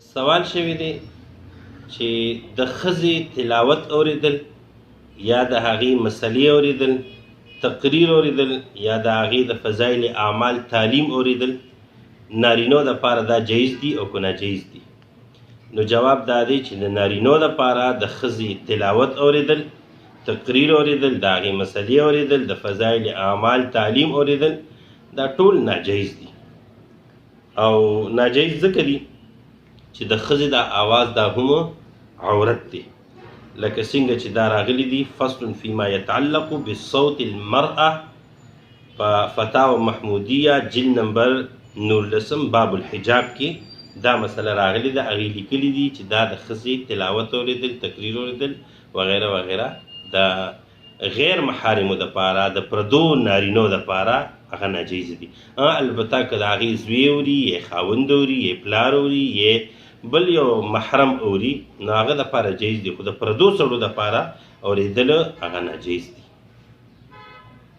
سوال شوی دی چې د ښځې تلاوت اوریدل یا د هغې مسلې اوریدل، تقریر اوریدل یا د هغې د فضایل اعمال تعلیم اوریدل نارینو دپاره دا جایز دي او که ناجایز دي؟ نو جواب دا دی چې د نارینو دپاره د ښځې تلاوت اوریدل، تقریر اوریدل، د هغې مسلې اوریدل، د فضایل اعمال تعلیم اوریدل دا ټول ناجایز دي. او ناجایز ځکه دي چې د ښځې دا آواز دا هم عورت دی، لکه څنګه چې دا راغلی دي فصل فيما يتعلق بصوت المرأة په فتاوی محمودیه جلد نمبر 19 باب الحجاب کې دا مسله راغلی ده. هغې لیکلي دي چې دا د ښځې تلاوت اوریدل، تقریر اوریدل وغیره وغیره د غیر محارمو دپاره، د پردو نارینو دپاره هغه ناجایز دي. البته که د هغې زوی اوري یا خاوند اوري یا پلار اوري یا بل یو محرم اوري نو هغه دپاره جایز دي، خو د پردو سړو دپاره اورېدل هغه ناجایز دي.